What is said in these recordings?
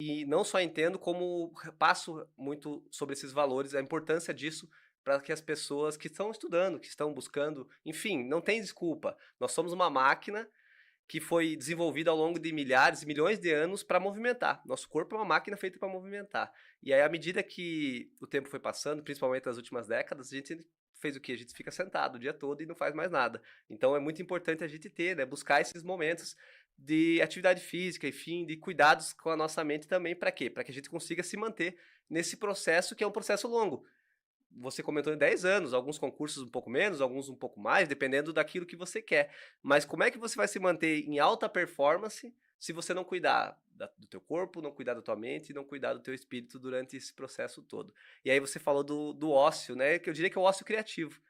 e não só entendo, como passo muito sobre esses valores, a importância disso para que as pessoas que estão estudando, que estão buscando, enfim, não tem desculpa. Nós somos uma máquina que foi desenvolvida ao longo de milhares, milhões de anos para movimentar. Nosso corpo é uma máquina feita para movimentar. E aí, à medida que o tempo foi passando, principalmente nas últimas décadas, a gente fez o quê? A gente fica sentado o dia todo e não faz mais nada. Então é muito importante a gente ter, né, buscar esses momentos de atividade física, enfim, de cuidados com a nossa mente também, para quê? Para que a gente consiga se manter nesse processo que é um processo longo. Você comentou em 10 anos, alguns concursos um pouco menos, alguns um pouco mais, dependendo daquilo que você quer. Mas como é que você vai se manter em alta performance se você não cuidar do teu corpo, não cuidar da tua mente, não cuidar do teu espírito durante esse processo todo? E aí você falou do ócio, né? Que eu diria que é o ócio criativo.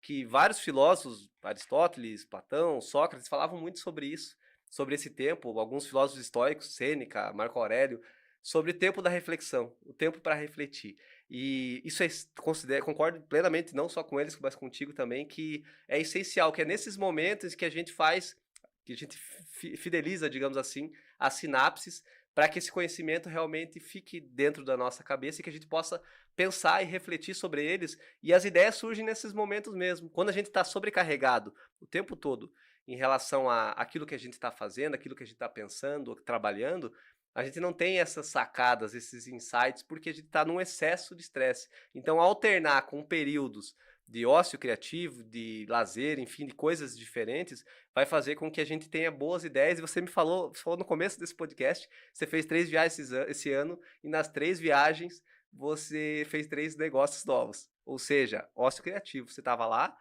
Que vários filósofos, Aristóteles, Platão, Sócrates, falavam muito sobre isso, sobre esse tempo. Alguns filósofos estoicos, Sêneca, Marco Aurélio, sobre o tempo da reflexão, o tempo para refletir. E isso concordo plenamente, não só com eles, mas contigo também, que é essencial, que é nesses momentos que a gente faz, que a gente fideliza, digamos assim, as sinapses, para que esse conhecimento realmente fique dentro da nossa cabeça e que a gente possa pensar e refletir sobre eles. E as ideias surgem nesses momentos mesmo. Quando a gente está sobrecarregado o tempo todo em relação a aquilo que a gente está fazendo, aquilo que a gente está pensando, trabalhando, a gente não tem essas sacadas, esses insights, porque a gente está num excesso de estresse. Então, alternar com períodos de ócio criativo, de lazer, enfim, de coisas diferentes, vai fazer com que a gente tenha boas ideias. E você falou no começo desse podcast, você fez 3 viagens esse ano, e nas 3 viagens você fez 3 negócios novos. Ou seja, ócio criativo. Você estava lá,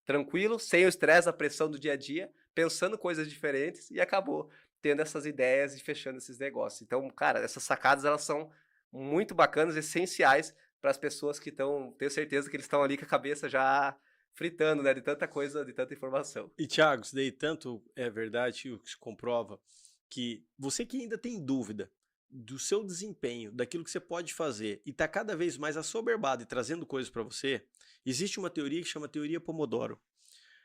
tranquilo, sem o estresse, a pressão do dia a dia, pensando coisas diferentes e acabou tendo essas ideias e fechando esses negócios. Então, cara, essas sacadas elas são muito bacanas, essenciais para as pessoas que estão, tenho certeza que eles estão ali com a cabeça já fritando, né, de tanta coisa, de tanta informação. E Thiago, isso daí tanto é verdade, o que se comprova, que você que ainda tem dúvida do seu desempenho, daquilo que você pode fazer e está cada vez mais assoberbado e trazendo coisas para você, existe uma teoria que chama teoria Pomodoro.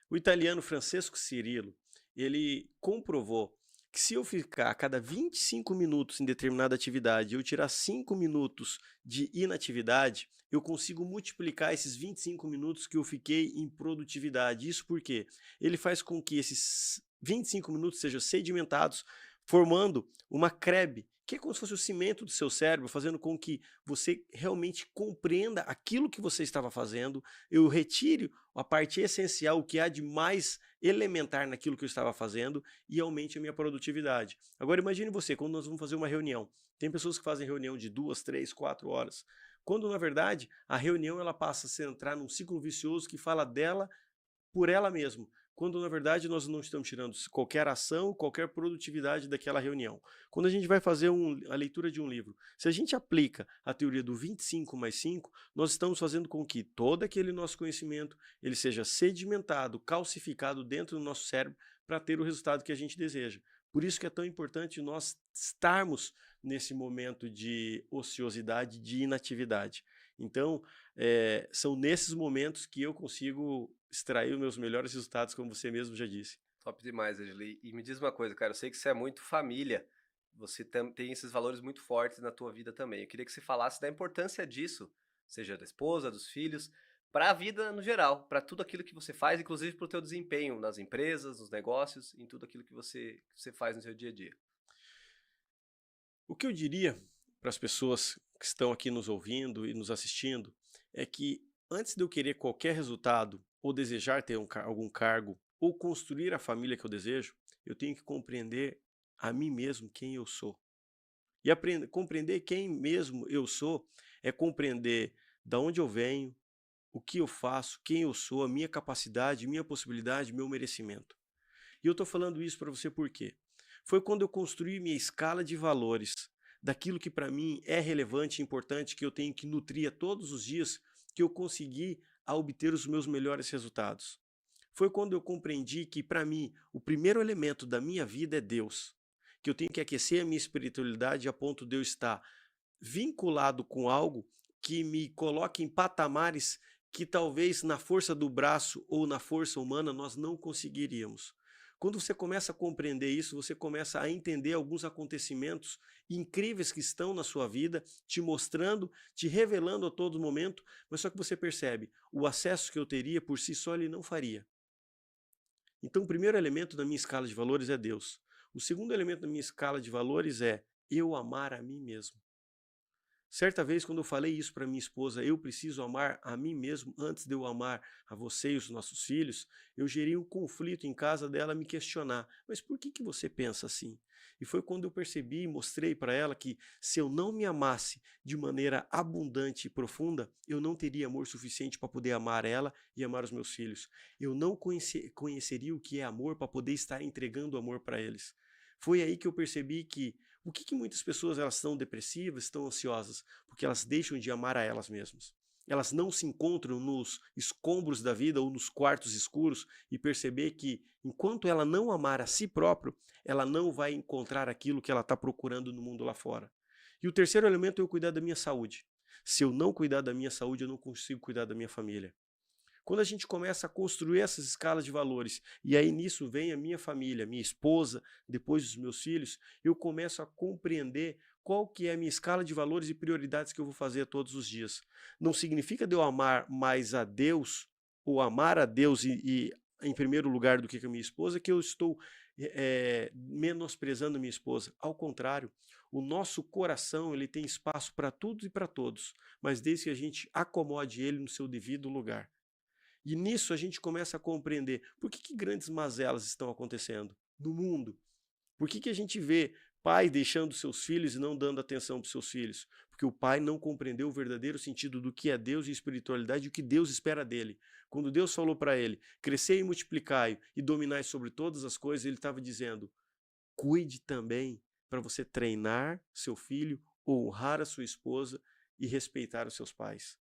O italiano Francesco Cirillo, ele comprovou que se eu ficar a cada 25 minutos em determinada atividade e eu tirar 5 minutos de inatividade, eu consigo multiplicar esses 25 minutos que eu fiquei em produtividade. Isso porque ele faz com que esses 25 minutos sejam sedimentados, formando uma crebe, que é como se fosse o cimento do seu cérebro, fazendo com que você realmente compreenda aquilo que você estava fazendo, eu retire a parte essencial, o que há de mais elementar naquilo que eu estava fazendo e aumente a minha produtividade. Agora imagine você, quando nós vamos fazer uma reunião, tem pessoas que fazem reunião de 2, 3, 4 horas, quando na verdade a reunião ela passa a se entrar num ciclo vicioso que fala dela por ela mesma, quando na verdade nós não estamos tirando qualquer ação, qualquer produtividade daquela reunião. Quando a gente vai fazer a leitura de um livro, se a gente aplica a teoria do 25 mais 5, nós estamos fazendo com que todo aquele nosso conhecimento ele seja sedimentado, calcificado dentro do nosso cérebro para ter o resultado que a gente deseja. Por isso que é tão importante nós estarmos nesse momento de ociosidade, de inatividade. Então, são nesses momentos que eu consigo extrair os meus melhores resultados, como você mesmo já disse. Top demais, Angeli. E me diz uma coisa, cara, eu sei que você é muito família, você tem esses valores muito fortes na tua vida também. Eu queria que você falasse da importância disso, seja da esposa, dos filhos, para a vida no geral, para tudo aquilo que você faz, inclusive para o teu desempenho nas empresas, nos negócios, em tudo aquilo que você faz no seu dia a dia. O que eu diria para as pessoas que estão aqui nos ouvindo e nos assistindo é que antes de eu querer qualquer resultado ou desejar ter algum cargo ou construir a família que eu desejo, eu tenho que compreender a mim mesmo quem eu sou. E compreender quem mesmo eu sou é compreender da onde eu venho, o que eu faço, quem eu sou, a minha capacidade, minha possibilidade, meu merecimento. E eu estou falando isso para você por quê? Foi quando eu construí minha escala de valores, daquilo que para mim é relevante e importante, que eu tenho que nutrir todos os dias, que eu consegui a obter os meus melhores resultados. Foi quando eu compreendi que para mim o primeiro elemento da minha vida é Deus, que eu tenho que aquecer a minha espiritualidade a ponto de eu estar vinculado com algo que me coloque em patamares que talvez na força do braço ou na força humana nós não conseguiríamos. Quando você começa a compreender isso, você começa a entender alguns acontecimentos incríveis que estão na sua vida, te mostrando, te revelando a todo momento, mas só que você percebe, o acesso que eu teria por si só ele não faria. Então, o primeiro elemento da minha escala de valores é Deus. O segundo elemento da minha escala de valores é eu amar a mim mesmo. Certa vez, quando eu falei isso para minha esposa, eu preciso amar a mim mesmo antes de eu amar a você e os nossos filhos, eu gerei um conflito em casa dela me questionar, mas por que você pensa assim? E foi quando eu percebi e mostrei para ela que se eu não me amasse de maneira abundante e profunda, eu não teria amor suficiente para poder amar ela e amar os meus filhos. Eu não conheceria o que é amor para poder estar entregando amor para eles. Foi aí que eu percebi que o que muitas pessoas elas estão depressivas, estão ansiosas? Porque elas deixam de amar a elas mesmas. Elas não se encontram nos escombros da vida ou nos quartos escuros e perceber que enquanto ela não amar a si próprio, ela não vai encontrar aquilo que ela está procurando no mundo lá fora. E o terceiro elemento é eu cuidar da minha saúde. Se eu não cuidar da minha saúde, eu não consigo cuidar da minha família. Quando a gente começa a construir essas escalas de valores, e aí nisso vem a minha família, minha esposa, depois os meus filhos, eu começo a compreender qual que é a minha escala de valores e prioridades que eu vou fazer todos os dias. Não significa de eu amar mais a Deus, ou amar a Deus e em primeiro lugar do que a minha esposa, que eu estou menosprezando a minha esposa. Ao contrário, o nosso coração ele tem espaço para tudo e para todos, mas desde que a gente acomode ele no seu devido lugar. E nisso a gente começa a compreender por que grandes mazelas estão acontecendo no mundo. Por que a gente vê pai deixando seus filhos e não dando atenção para os seus filhos? Porque o pai não compreendeu o verdadeiro sentido do que é Deus e espiritualidade e o que Deus espera dele. Quando Deus falou para ele, crescei e multiplicai e dominai sobre todas as coisas, ele estava dizendo, cuide também para você treinar seu filho, honrar a sua esposa e respeitar os seus pais.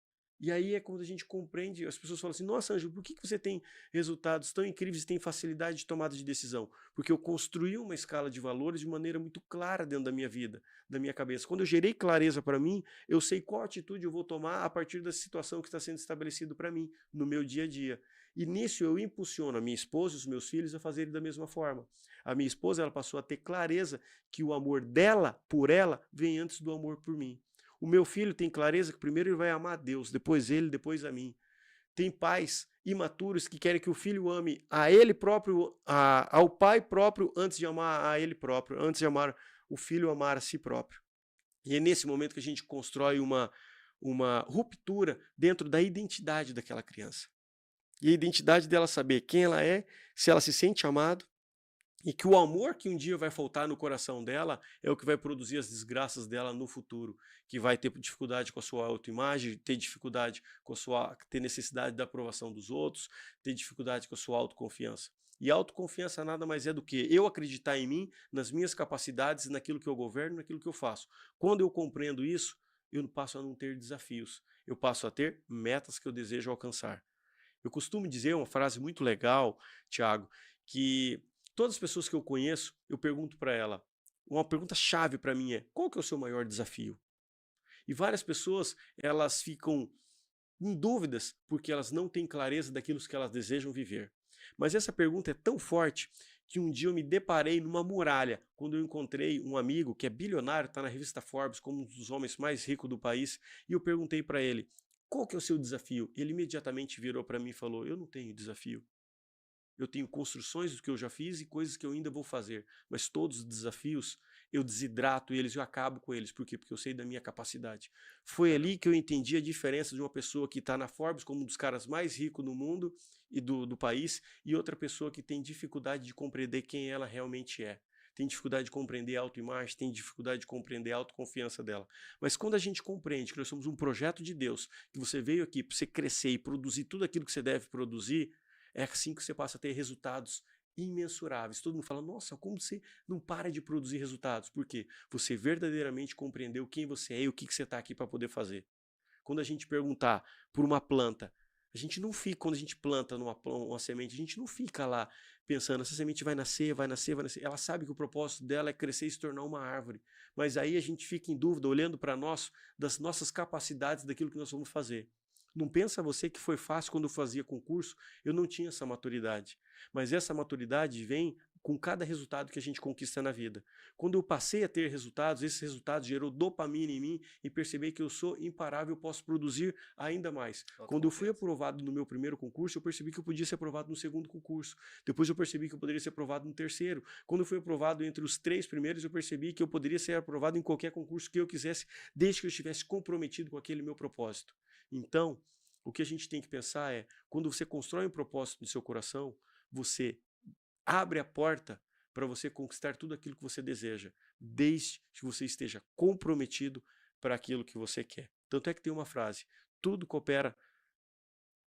E aí é quando a gente compreende, as pessoas falam assim, nossa, Ângelo, por que você tem resultados tão incríveis e tem facilidade de tomada de decisão? Porque eu construí uma escala de valores de maneira muito clara dentro da minha vida, da minha cabeça. Quando eu gerei clareza para mim, eu sei qual atitude eu vou tomar a partir da situação que está sendo estabelecido para mim, no meu dia a dia. E nisso eu impulsiono a minha esposa e os meus filhos a fazerem da mesma forma. A minha esposa ela passou a ter clareza que o amor dela por ela vem antes do amor por mim. O meu filho tem clareza que primeiro ele vai amar a Deus, depois ele, depois a mim. Tem pais imaturos que querem que o filho ame a ele próprio, ao pai próprio, antes de amar a ele próprio, antes de amar o filho amar a si próprio. E é nesse momento que a gente constrói uma ruptura dentro da identidade daquela criança. E a identidade dela saber quem ela é, se ela se sente amada, e que o amor que um dia vai faltar no coração dela é o que vai produzir as desgraças dela no futuro, que vai ter dificuldade com a sua autoimagem, ter dificuldade com ter necessidade da aprovação dos outros, ter dificuldade com a sua autoconfiança. E autoconfiança nada mais é do que eu acreditar em mim, nas minhas capacidades, naquilo que eu governo, naquilo que eu faço. Quando eu compreendo isso, eu passo a não ter desafios, eu passo a ter metas que eu desejo alcançar. Eu costumo dizer uma frase muito legal, Thiago, que todas as pessoas que eu conheço, eu pergunto para ela, uma pergunta chave para mim é, qual que é o seu maior desafio? E várias pessoas, elas ficam em dúvidas porque elas não têm clareza daquilo que elas desejam viver. Mas essa pergunta é tão forte que um dia eu me deparei numa muralha, quando eu encontrei um amigo que é bilionário, está na revista Forbes como um dos homens mais ricos do país, e eu perguntei para ele, qual que é o seu desafio? Ele imediatamente virou para mim e falou, eu não tenho desafio. Eu tenho construções do que eu já fiz e coisas que eu ainda vou fazer. Mas todos os desafios, eu desidrato eles, eu acabo com eles. Por quê? Porque eu sei da minha capacidade. Foi ali que eu entendi a diferença de uma pessoa que está na Forbes como um dos caras mais ricos do mundo e do país e outra pessoa que tem dificuldade de compreender quem ela realmente é. Tem dificuldade de compreender a autoimagem, tem dificuldade de compreender a autoconfiança dela. Mas quando a gente compreende que nós somos um projeto de Deus, que você veio aqui para você crescer e produzir tudo aquilo que você deve produzir, é assim que você passa a ter resultados imensuráveis. Todo mundo fala, nossa, como você não para de produzir resultados? Por quê? Você verdadeiramente compreendeu quem você é e o que você está aqui para poder fazer. Quando a gente perguntar por uma planta, a gente não fica, quando a gente planta uma semente, a gente não fica lá pensando, essa semente vai nascer, vai nascer, vai nascer. Ela sabe que o propósito dela é crescer e se tornar uma árvore. Mas aí a gente fica em dúvida, olhando para nós, das nossas capacidades, daquilo que nós vamos fazer. Não pensa você que foi fácil quando eu fazia concurso, eu não tinha essa maturidade. Mas essa maturidade vem com cada resultado que a gente conquista na vida. Quando eu passei a ter resultados, esses resultados gerou dopamina em mim e percebi que eu sou imparável, eu posso produzir ainda mais. Quando eu fui Autoconfiança. aprovado no meu primeiro concurso, eu percebi que eu podia ser aprovado no segundo concurso. Depois eu percebi que eu poderia ser aprovado no terceiro. Quando eu fui aprovado entre os 3 primeiros, eu percebi que eu poderia ser aprovado em qualquer concurso que eu quisesse, desde que eu estivesse comprometido com aquele meu propósito. Então, o que a gente tem que pensar é, quando você constrói um propósito no seu coração, você abre a porta para você conquistar tudo aquilo que você deseja, desde que você esteja comprometido para aquilo que você quer. Tanto é que tem uma frase: tudo coopera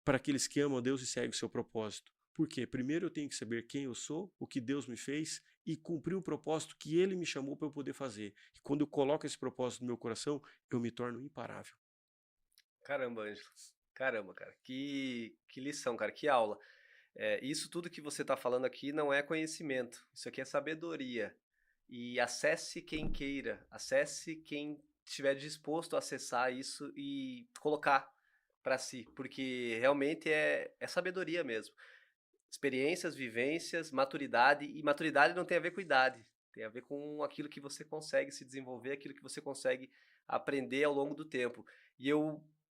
para aqueles que amam a Deus e seguem o seu propósito. Por quê? Primeiro eu tenho que saber quem eu sou, o que Deus me fez e cumprir o propósito que Ele me chamou para eu poder fazer. E quando eu coloco esse propósito no meu coração, eu me torno imparável. Caramba, Ângelo. Caramba, cara. Que lição, cara. Que aula. Isso tudo que você está falando aqui não é conhecimento. Isso aqui é sabedoria. E acesse quem queira. Acesse quem estiver disposto a acessar isso e colocar para si. Porque realmente é sabedoria mesmo. Experiências, vivências, maturidade. E maturidade não tem a ver com idade. Tem a ver com aquilo que você consegue se desenvolver, aquilo que você consegue aprender ao longo do tempo. E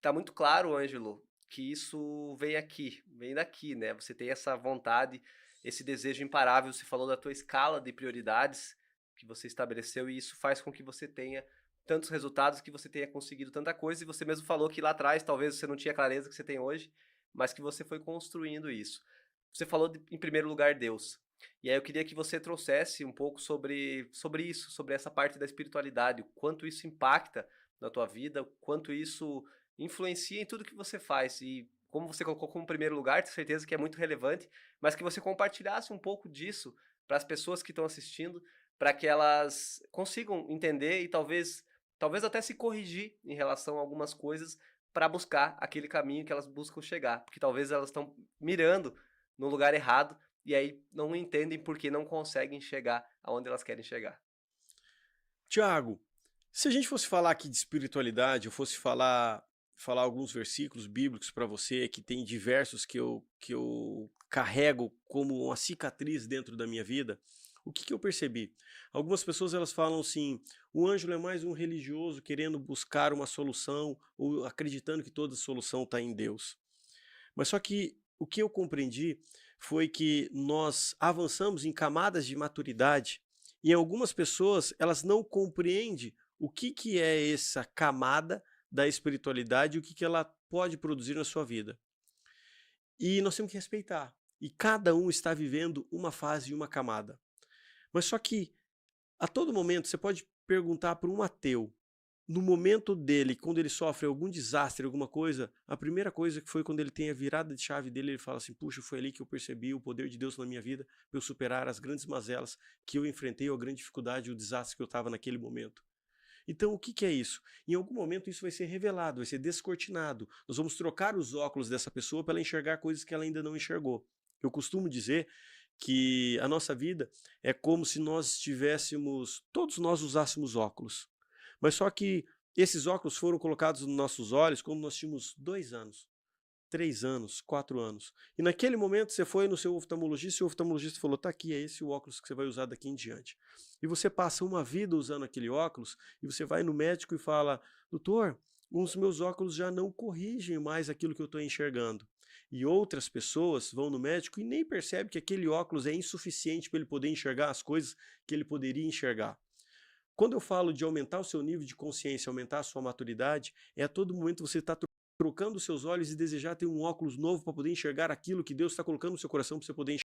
tá muito claro, Ângelo, que isso vem daqui, né? Você tem essa vontade, esse desejo imparável. Você falou da tua escala de prioridades que você estabeleceu e isso faz com que você tenha tantos resultados, que você tenha conseguido tanta coisa. E você mesmo falou que lá atrás talvez você não tinha a clareza que você tem hoje, mas que você foi construindo isso. Você falou em primeiro lugar Deus. E aí eu queria que você trouxesse um pouco sobre isso, sobre essa parte da espiritualidade, o quanto isso impacta na tua vida, o quanto isso influencia em tudo que você faz. E como você colocou como primeiro lugar, tenho certeza que é muito relevante, mas que você compartilhasse um pouco disso para as pessoas que estão assistindo, para que elas consigam entender e talvez até se corrigir em relação a algumas coisas para buscar aquele caminho que elas buscam chegar, porque talvez elas estão mirando no lugar errado e aí não entendem porque não conseguem chegar aonde elas querem chegar. Tiago, se a gente fosse falar aqui de espiritualidade, eu fosse falar alguns versículos bíblicos para você, que tem diversos que eu carrego como uma cicatriz dentro da minha vida, o que eu percebi? Algumas pessoas elas falam assim, o Ângelo é mais um religioso querendo buscar uma solução ou acreditando que toda solução está em Deus. Mas só que o que eu compreendi foi que nós avançamos em camadas de maturidade e algumas pessoas elas não compreendem o que é essa camada da espiritualidade e o que ela pode produzir na sua vida. E nós temos que respeitar. E cada um está vivendo uma fase e uma camada. Mas só que a todo momento você pode perguntar para um ateu, no momento dele, quando ele sofre algum desastre, alguma coisa, a primeira coisa que foi quando ele tem a virada de chave dele, ele fala assim, puxa, foi ali que eu percebi o poder de Deus na minha vida para eu superar as grandes mazelas que eu enfrentei, a grande dificuldade, o desastre que eu estava naquele momento. Então, o que é isso? Em algum momento isso vai ser revelado, vai ser descortinado. Nós vamos trocar os óculos dessa pessoa para ela enxergar coisas que ela ainda não enxergou. Eu costumo dizer que a nossa vida é como se nós estivéssemos, todos nós usássemos óculos. Mas só que esses óculos foram colocados nos nossos olhos quando nós tínhamos 2 anos, 3 anos, 4 anos. E naquele momento você foi no seu oftalmologista e o oftalmologista falou, tá aqui, é esse o óculos que você vai usar daqui em diante. E você passa uma vida usando aquele óculos e você vai no médico e fala, doutor, os meus óculos já não corrigem mais aquilo que eu estou enxergando. E outras pessoas vão no médico e nem percebem que aquele óculos é insuficiente para ele poder enxergar as coisas que ele poderia enxergar. Quando eu falo de aumentar o seu nível de consciência, aumentar a sua maturidade, é a todo momento você está trocando os seus olhos e desejar ter um óculos novo para poder enxergar aquilo que Deus está colocando no seu coração para você poder enxergar.